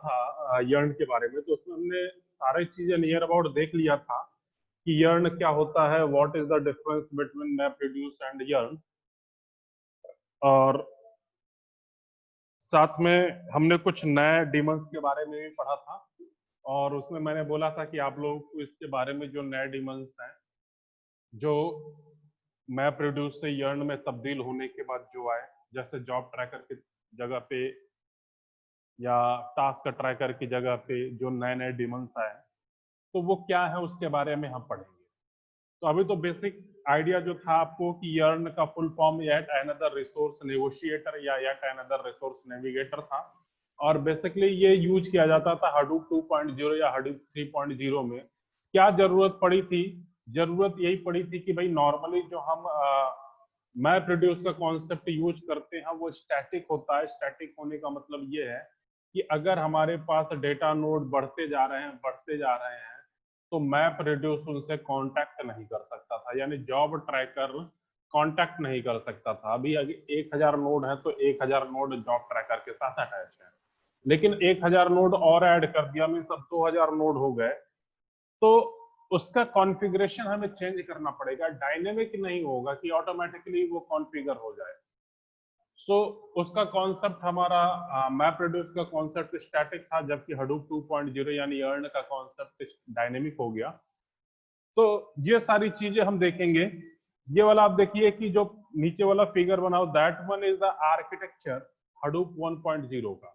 था यर्न के बारे में, तो उसमें हमने सारी चीजें नियर अबाउट देख लिया था कि यर्न क्या होता है, what is the difference between map reduce and YARN. और साथ में हमने कुछ नए डीमंस के बारे में भी पढ़ा था, और उसमें मैंने बोला था कि आप लोगों को इसके बारे में जो नए डीमंस हैं जो मैप रिड्यूस से यर्न में तब्दील होने के बाद जो आए, जैसे जॉब ट्रैकर की जगह पे या टास्क ट्रैकर की जगह पे जो नए नए डीमंस आए, तो वो क्या है उसके बारे में हम पढ़ेंगे। तो अभी तो बेसिक आइडिया जो था आपको कि यर्न का full form yet another resource negotiator या येट अनदर रिसोर्स नेविगेटर था, और बेसिकली ये यूज किया जाता था हडूप 2.0 या हडूप 3.0 में। क्या जरूरत पड़ी थी? जरूरत यही पड़ी थी कि भाई नॉर्मली जो हम मैप रिड्यूस का कॉन्सेप्ट यूज करते हैं वो स्टैटिक होता है। स्टैटिक होने का मतलब ये है कि अगर हमारे पास डेटा नोड बढ़ते जा रहे हैं तो मैप रिड्यूस उनसे कांटेक्ट नहीं कर सकता था, यानी जॉब ट्रैकर कांटेक्ट नहीं कर सकता था। अभी 1000 नोड है तो 1000 नोड जॉब ट्रैकर के साथ अटैच है, लेकिन 1000 नोड और ऐड कर दिया, मीन सब 2000 नोड हो गए, तो उसका कॉन्फ़िगरेशन हमें चेंज करना पड़ेगा। डायनेमिक नहीं होगा कि ऑटोमेटिकली वो कॉन्फ़िगर हो जाए। सो उसका कॉन्सेप्ट हमारा मैप रिड्यूस का कॉन्सेप्ट स्टैटिक था, जबकि हडूप 2.0 यानी अर्न का कॉन्सेप्ट डायनेमिक हो गया। तो ये सारी चीजें हम देखेंगे। ये वाला आप देखिए कि जो नीचे वाला फिगर बनाओ, that one is the architecture Hadoop 1.0 का।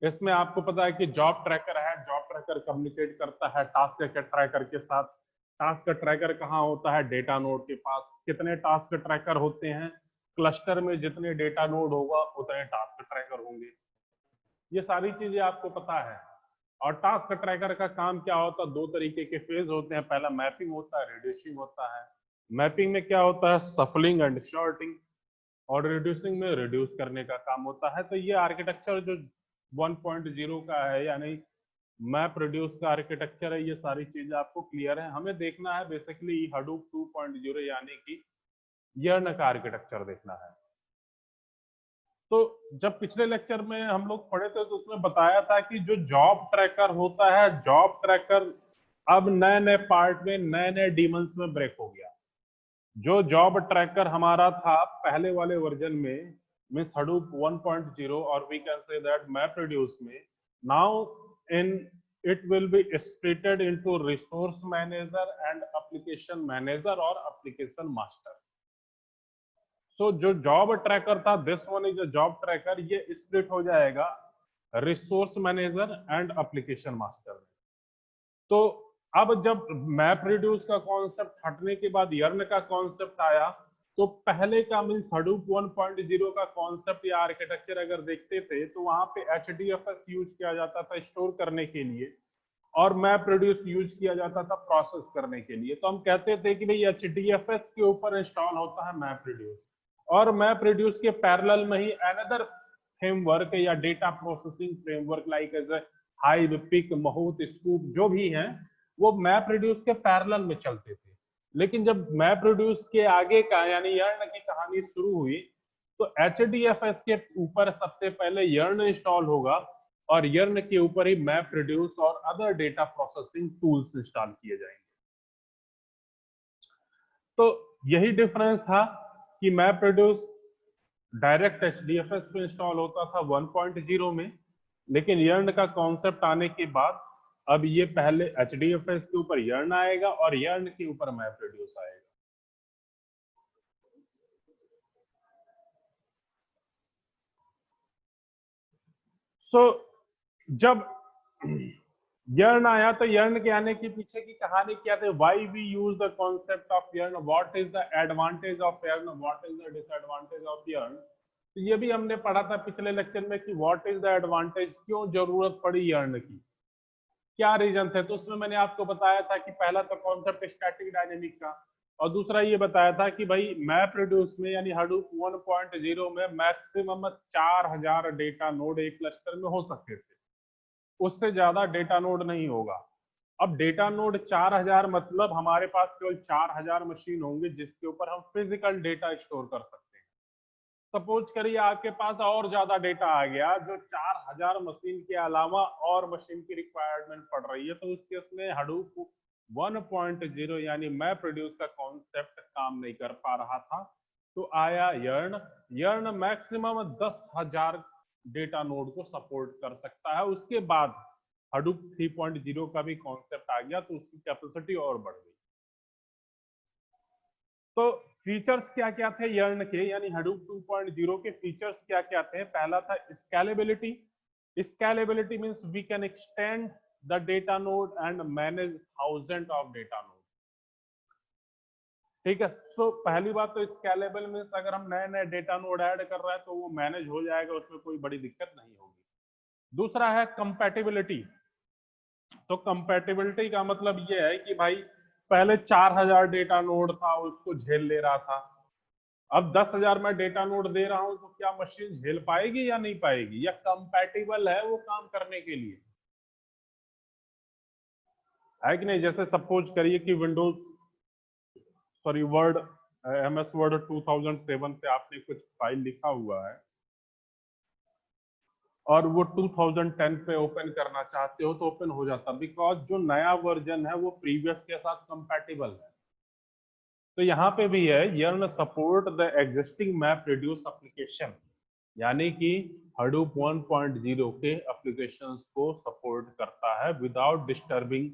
इसमें आपको पता है कि जॉब ट्रैकर है, जॉब ट्रैकर कम्युनिकेट करता है टास्क के ट्रैकर के साथ। टास्क ट्रैकर कहाँ होता है? डेटा नोड के पास। कितने टास्क ट्रैकर होते हैं? क्लस्टर में जितने डेटा नोड होगा उतने टास्क ट्रैकर होंगे। ये सारी चीजें आपको पता है। और टास्क ट्रैकर का काम क्या होता है? दो तरीके के फेज होते हैं, पहला मैपिंग होता है, रिड्यूसिंग होता है। मैपिंग में क्या होता है? Shuffling and sorting. और रिड्यूसिंग में रिड्यूस करने का काम होता है। तो ये आर्किटेक्चर जो 1.0 का है, यानी मैप रिड्यूस का आर्किटेक्चर है, ये सारी चीजें आपको क्लियर है। हमें देखना है बेसिकली हडूप 2.0 यानी कि यर्न का आर्किटेक्चर देखना है। तो जब पिछले लेक्चर में हम लोग पढ़े थे तो उसमें बताया था कि जो जॉब ट्रैकर होता है, जॉब ट्रैकर अब नए नए पार्ट में, नए नए डीमंस में ब्रेक हो गया। जो जॉब ट्रैकर हमारा था पहले वाले वर्जन में, मींस हडूप 1.0, और we can say that map reduce में, now in it will be splitted into resource manager and application manager और एप्लीकेशन मास्टर। सो जो जॉब ट्रैकर था, this one is a job tracker, ये split हो जाएगा resource manager and application master में। तो अब जब मैप रिड्यूस का कॉन्सेप्ट हटने के बाद यर्न का कॉन्सेप्ट आया, तो पहले का मीन हडूप 1.0 का कॉन्सेप्ट या आर्किटेक्चर अगर देखते थे तो वहां पे एचडीएफएस यूज किया जाता था स्टोर करने के लिए, और मैप रिड्यूस यूज किया जाता था प्रोसेस करने के लिए। तो हम कहते थे कि भाई एचडीएफएस के ऊपर इंस्टॉल होता है मैप रिड्यूस, और मैप रिड्यूस के पैरेलल में ही अनदर फ्रेमवर्क या data processing framework like as Hive, Pig, Mahout, Sqoop जो भी हैं, वो मैप रिड्यूस के पैरेलल में चलते थे। लेकिन जब मैप रिड्यूस के आगे का यानी यर्न की कहानी शुरू हुई, तो एचडीएफएस के ऊपर सबसे पहले यर्न इंस्टॉल होगा, और यर्न के ऊपर ही मैप रिड्यूस और other data processing tools install किए जाएंगे। तो यही डिफरेंस था कि मैप रिड्यूस डायरेक्ट एचडीएफएस पे इंस्टॉल होता था 1.0 में, लेकिन यर्न का कॉन्सेप्ट आने के बाद अब ये पहले एचडीएफएस के ऊपर यर्न आएगा और यर्न के ऊपर मैप रिड्यूस आएगा। सो जब यर्न आया तो यर्न के आने के पीछे की कहानी क्या थी? Why we use the concept of YARN, what is the advantage of YARN, what is the disadvantage of YARN. तो ये भी हमने पढ़ा था पिछले लेक्चर में कि व्हाट इज द एडवांटेज, क्यों जरूरत पड़ी यर्न की, क्या रीजन थे। तो उसमें मैंने आपको बताया था कि पहला तो कॉन्सेप्ट स्टैटिक डायनेमिक का, और दूसरा ये बताया था कि भाई मैप रिड्यूस में यानी हडूप 1.0 में मैक्सिमम 4000 डेटा नोड एक क्लस्टर में हो सकते थे, उससे ज्यादा डेटा नोड नहीं होगा। अब डेटा नोड 4000 मतलब हमारे पास केवल 4000 मशीन होंगे जिसके ऊपर हम फिजिकल डेटा स्टोर कर सकते हैं। सपोज करिए आपके पास और ज्यादा डेटा आ गया, जो 4000 मशीन के अलावा और मशीन की रिक्वायरमेंट पड़ रही है, तो उस केस में हडूप 1.0 यानी मैप रिड्यूस का कॉन्सेप्ट काम नहीं कर पा रहा था। तो आया YARN. YARN maximum 10,000 data node को सपोर्ट कर सकता है। उसके बाद हडूप 3.0 का भी कॉन्सेप्ट आ गया, तो उसकी कैपेसिटी और बढ़ गई। तो फीचर्स क्या क्या थे यर्न के, यानी हडूप 2.0 के फीचर्स क्या क्या थे? पहला था scalability. Scalability means we can extend the data node and manage thousand of data node. ठीक है, सो पहली बात तो स्केलेबल मींस अगर हम नए नए डेटा नोड ऐड कर रहे हैं तो वो मैनेज हो जाएगा, उसमें कोई बड़ी दिक्कत नहीं होगी। दूसरा है कंपैटिबिलिटी। तो कंपैटिबिलिटी का मतलब ये है कि भाई पहले 4000 डेटा नोड था, उसको झेल ले रहा था, अब 10,000 मैं डेटा नोड दे रहा हूं, तो क्या मशीन झेल पाएगी या नहीं पाएगी, या कंपैटिबल है वो काम करने के लिए, है कि नहीं? जैसे सपोज करिए कि Windows sorry word MS word 2007 से आपने कुछ फाइल लिखा हुआ है और वो 2010 पे ओपन करना चाहते हो तो ओपन हो जाता, बिकॉज जो नया वर्जन है वो प्रीवियस के साथ कंपैटिबल है। तो यहाँ पे भी है YARN support the existing map reduce application, यानी कि हडूप 1.0 के एप्लीकेशंस को सपोर्ट करता है without disturbing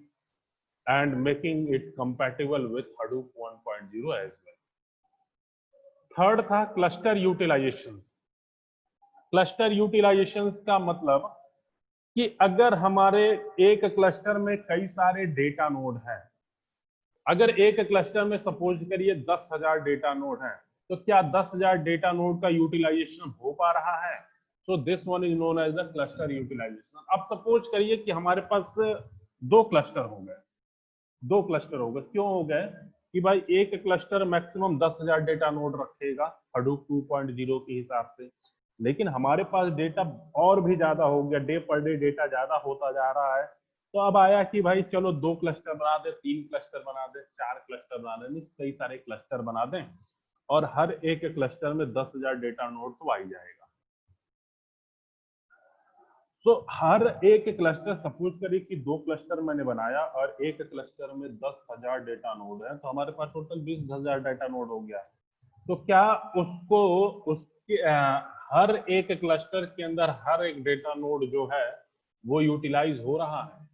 and making it compatible with Hadoop 1.0 as well. Third था क्लस्टर यूटिलाइजेशंस। क्लस्टर यूटिलाइजेशंस का मतलब कि अगर हमारे एक क्लस्टर में कई सारे डेटा नोड हैं, अगर एक क्लस्टर में सपोज करिए 10,000 डेटा नोड हैं, तो क्या 10,000 डेटा नोड का यूटिलाइजेशन हो पा रहा है? So this one is known as the cluster utilisation. अब सपोज करिए कि हमारे पास दो क्लस्टर हो गए, दो क्लस्टर हो गए। क्यों हो गए? कि भाई एक क्लस्टर मैक्सिमम 10,000 डेटा नोड रखेगा हडूप 2.0 के हिसाब से, लेकिन हमारे पास डेटा और भी ज्यादा हो गया, डे पर डे डेटा ज्यादा होता जा रहा है। तो अब आया कि भाई चलो 2 क्लस्टर बना दे, 3 क्लस्टर बना दे, 4 क्लस्टर बना दे, कई सारे क्लस्टर बना दें और हर एक क्लस्टर में 10,000 डेटा नोड तो आ ही जाएगा। तो हर एक क्लस्टर सपोज करिए कि 2 क्लस्टर मैंने बनाया और एक क्लस्टर में 10,000 डेटा नोड है, तो हमारे पास टोटल 20,000 डेटा नोड हो गया। तो क्या उसको उसके हर एक क्लस्टर के अंदर हर एक डेटा नोड जो है वो यूटिलाइज हो रहा है?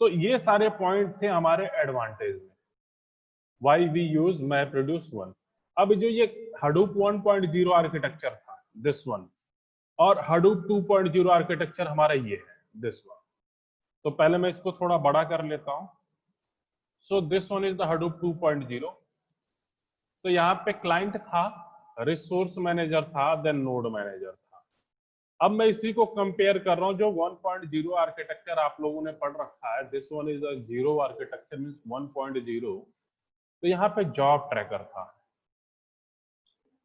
तो ये सारे पॉइंट थे हमारे एडवांटेज में, वाई वी यूज मैप्रोड्यूस वन। अब जो ये हडूप 1.0 आर्किटेक्चर था दिस वन, और हडूप 2.0 आर्किटेक्चर हमारा ये है दिस वन। तो पहले मैं इसको थोड़ा बड़ा कर लेता हूं। सो this one is the Hadoop 2.0। तो यहाँ पे क्लाइंट था, रिसोर्स मैनेजर था, देन नोड मैनेजर था। अब मैं इसी को कंपेयर कर रहा हूं जो 1.0 आर्किटेक्चर आप लोगों ने पढ़ रखा है, this one is a zero architecture means 1.0। तो यहाँ पे जॉब ट्रैकर था।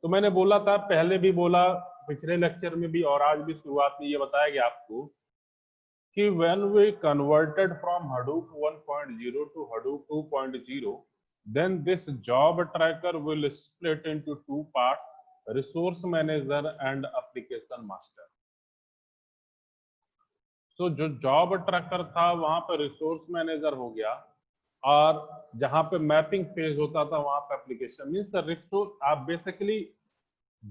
तो मैंने बोला था, पहले भी बोला, पिछले लेक्चर में भी और आज भी शुरुआत में ये बताया गया आपको कि when we converted from Hadoop 1.0 to Hadoop 2.0, then this job tracker will split into two parts, resource manager and application master. तो जो जॉब ट्रैकर था वहां पर रिसोर्स मैनेजर हो गया, और जहां पे मैपिंग फेज होता था वहां पे एप्लीकेशन मींस रिसोर्स। आप बेसिकली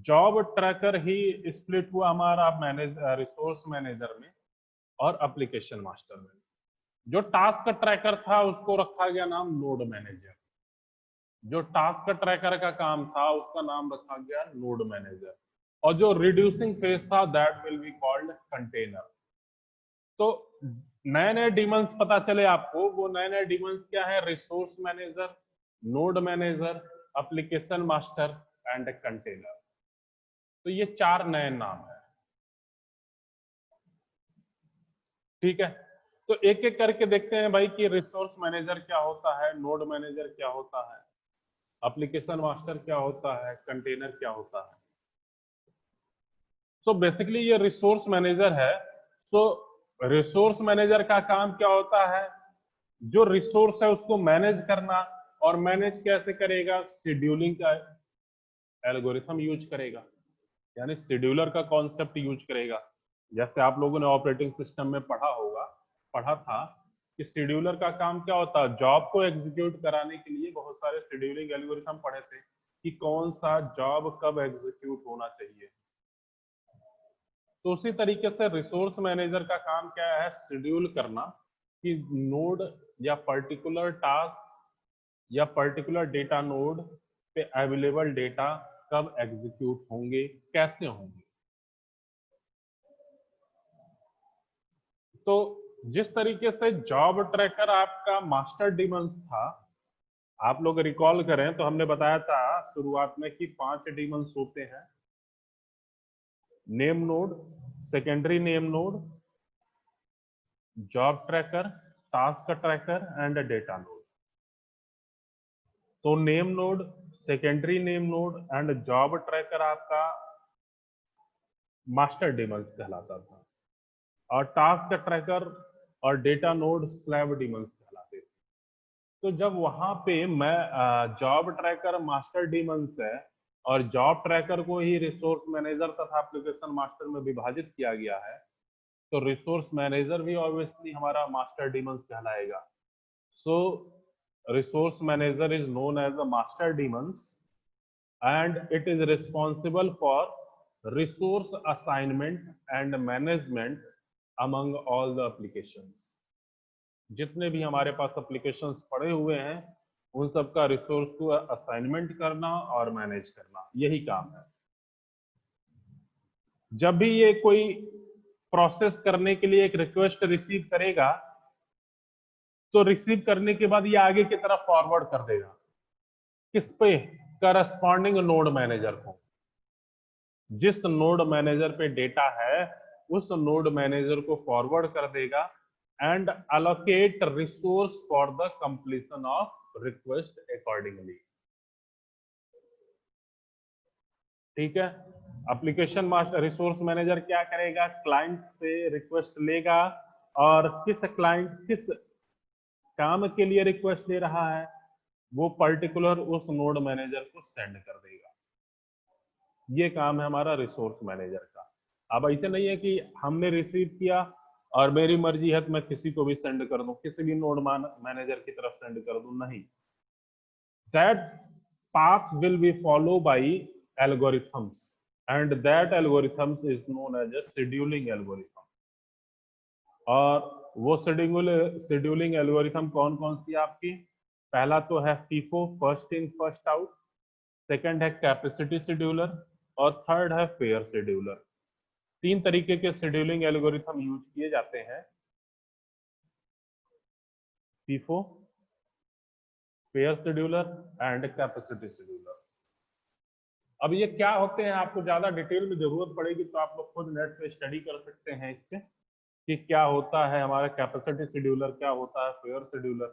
जॉब ट्रैकर ही स्प्लिट हुआ हमारा रिसोर्स मैनेजर में और एप्लीकेशन मास्टर में। जो टास्क ट्रैकर था उसको रखा गया नाम नोड मैनेजर। जो टास्क ट्रैकर का काम था उसका नाम रखा गया नोड मैनेजर, और जो रिड्यूसिंग फेज था that will be called container. तो नए नए डिमंस पता चले आपको, वो नए नए डिमंस क्या है? Resource manager, node manager, application master and container. तो ये 4 नए नाम है। ठीक है, तो एक एक करके देखते हैं भाई कि रिसोर्स मैनेजर क्या होता है, नोड मैनेजर क्या होता है, एप्लीकेशन मास्टर क्या होता है, कंटेनर क्या होता है। सो बेसिकली ये रिसोर्स मैनेजर है। सो रिसोर्स मैनेजर का काम क्या होता है? जो रिसोर्स है उसको मैनेज करना, और मैनेज कैसे करेगा? शेड्यूलिंग का एल्गोरिथम यूज करेगा। यानी शेड्यूलर का कॉन्सेप्ट यूज करेगा। जैसे आप लोगों ने ऑपरेटिंग सिस्टम में पढ़ा था कि शेड्यूलर का काम क्या होता है, जॉब को एग्जीक्यूट कराने के लिए बहुत सारे शेड्यूलिंग एल्गोरिथम पढ़े थे कि कौन सा जॉब कब एग्जीक्यूट होना चाहिए। तो उसी तरीके से रिसोर्स मैनेजर का काम क्या है, शेड्यूल करना कि नोड या पर्टिकुलर टास्क या पर्टिकुलर डेटा नोड पे अवेलेबल डेटा कब एग्जीक्यूट होंगे, कैसे होंगे। तो जिस तरीके से जॉब ट्रैकर आपका मास्टर डीमंस था, आप लोग रिकॉल करें तो हमने बताया था शुरुआत में कि 5 डीमंस होते हैं, name node, secondary name node, job tracker, task tracker and data node. तो name node, secondary name node and job tracker आपका मास्टर डीमंस कहलाता था, और टास्क ट्रैकर और डेटा नोड स्लैब डीमंस कहलाते थे। तो जब वहां पे मैं जॉब ट्रैकर मास्टर डीमंस है और जॉब ट्रैकर को ही रिसोर्स मैनेजर तथा एप्लीकेशन मास्टर में विभाजित किया गया है, तो रिसोर्स मैनेजर भी ऑब्वियसली हमारा मास्टर डीमंस कहलाएगा। So resource manager is known as a master daemons and it is responsible for resource assignment and management among all the applications। जितने भी हमारे पास एप्लीकेशंस पड़े हुए हैं उन सब का रिसोर्स को असाइनमेंट करना और मैनेज करना, यही काम है। जब भी ये कोई प्रोसेस करने के लिए एक रिक्वेस्ट रिसीव करेगा, तो रिसीव करने के बाद ये आगे की तरफ फॉरवर्ड कर देगा किस पे, करस्पॉन्डिंग नोड मैनेजर को। जिस नोड मैनेजर पे डेटा है उस नोड मैनेजर को फॉरवर्ड कर देगा and allocate resource for the completion of request accordingly. ठीक है, एप्लीकेशन मास्टर रिसोर्स मैनेजर क्या करेगा, क्लाइंट से रिक्वेस्ट लेगा और किस क्लाइंट किस काम के लिए रिक्वेस्ट ले रहा है वो पर्टिकुलर उस नोड मैनेजर को सेंड कर देगा। ये काम है हमारा रिसोर्स मैनेजर का। अब ऐसे नहीं है कि हमने रिसीव किया और मेरी मर्जी है तो मैं किसी को भी सेंड कर दूं, किसी भी नोड मैनेजर की तरफ सेंड कर दूं, नहीं। That path will be followed by algorithms and that algorithms is known as a scheduling algorithm। और वो शेड्यूलिंग एल्गोरिथम कौन कौन सी आपकी, पहला तो है FIFO, first in first out, second है कैपेसिटी शेड्यूलर और थर्ड है फेयर शेड्यूलर। 3 तरीके के शेड्यूलिंग एल्गोरिथम यूज किए जाते हैं, FIFO, fair scheduler and capacity scheduler. अब ये क्या होते हैं, आपको ज्यादा डिटेल में जरूरत पड़ेगी तो आप लोग खुद नेट पे स्टडी कर सकते हैं इसके कि क्या होता है हमारा कैपेसिटी शेड्यूलर, क्या होता है फेयर शेड्यूलर,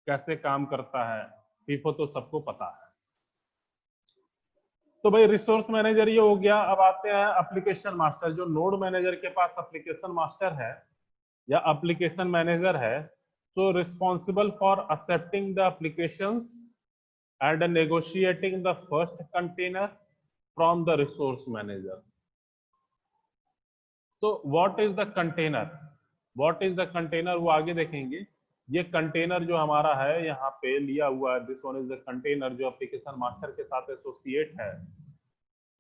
कैसे काम करता है। फीफो तो सबको पता है। तो भाई रिसोर्स मैनेजर ये हो गया। अब आते हैं एप्लीकेशन मास्टर। जो नोड मैनेजर के पास एप्लीकेशन मास्टर है या एप्लीकेशन मैनेजर है, so responsible for accepting the applications and negotiating the first container from the resource manager। तो what is the container, what is the container वो आगे देखेंगे। ये कंटेनर जो हमारा है यहाँ पे लिया हुआ है, this one is the container जो एप्लीकेशन मास्टर के साथ एसोसिएट है।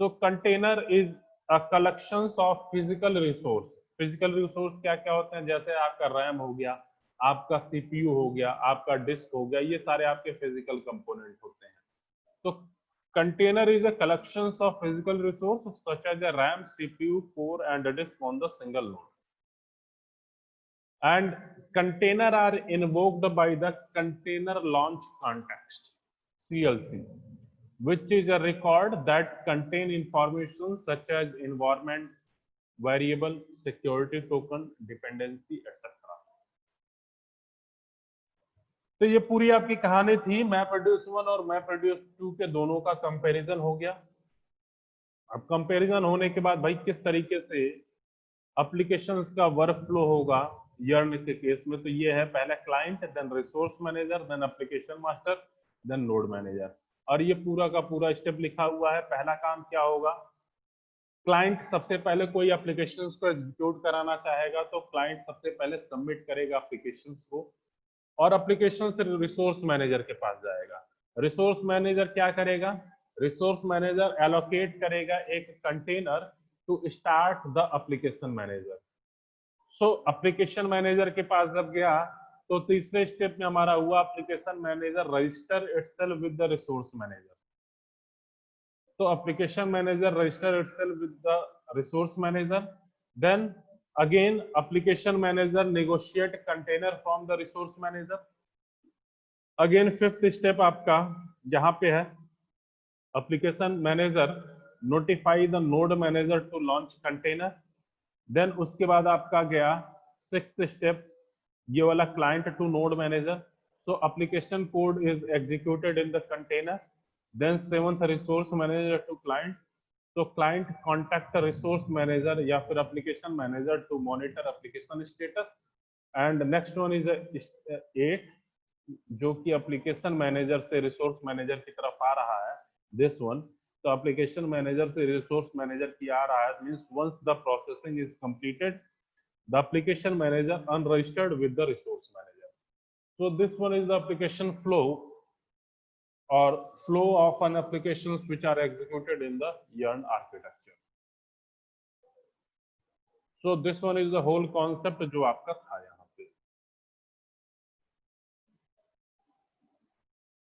तो container is a collections of physical resource. Physical resource क्या क्या होते हैं, जैसे आपका रैम हो गया, आपका सीपीयू हो गया, आपका डिस्क हो गया, ये सारे आपके फिजिकल कंपोनेंट होते हैं। तो container is a collections of physical resource such as a RAM, CPU, core and disk on the single node. And container are invoked by the container launch context, CLC, which is a record that contain information such as environment variable, security token, dependency etc। तो ये पूरी आपकी कहानी थी मैपरेड्यूस 1 और मैपरेड्यूस 2 के दोनों का कंपैरिजन हो गया। अब कंपैरिजन होने के बाद भाई किस तरीके से एप्लीकेशंस का वर्क फ्लो होगा यर्न के केस में, तो ये है पहले client, then resource manager, then application master, then node manager. और ये पूरा का पूरा स्टेप लिखा हुआ है। पहला काम क्या होगा, क्लाइंट सबसे पहले कोई एप्लीकेशन को एग्जीक्यूट कराना चाहेगा तो क्लाइंट सबसे पहले सबमिट करेगा एप्लीकेशन को, और एप्लीकेशन से रिसोर्स मैनेजर के पास जाएगा। रिसोर्स मैनेजर क्या करेगा? रिसोर्स मैनेजर एलोकेट करेगा एक container to start the application manager. So application manager के पास जब गया तो तीसरे स्टेप में हमारा हुआ application manager register itself with the resource manager. तो application manager register itself with the resource manager, then again application manager negotiate container from the resource manager। again fifth step आपका यहाँ पे है application manager notify the node manager to launch container। then उसके बाद आपका गया sixth step, ये वाला client to node manager। so application code is executed in the container। then seventh resource manager to client। तो client contact the resource manager या फिर application manager to monitor application status। and next one is 8 जो कि application manager से resource manager की तरफ आ रहा है, this one। तो application manager से resource manager की आ रहा है, means once the processing is completed the application manager unregistered with the resource manager। so this one is the application flow or flow of an applications which are executed in the Yarn architecture। so this one is the whole concept जो आपका था।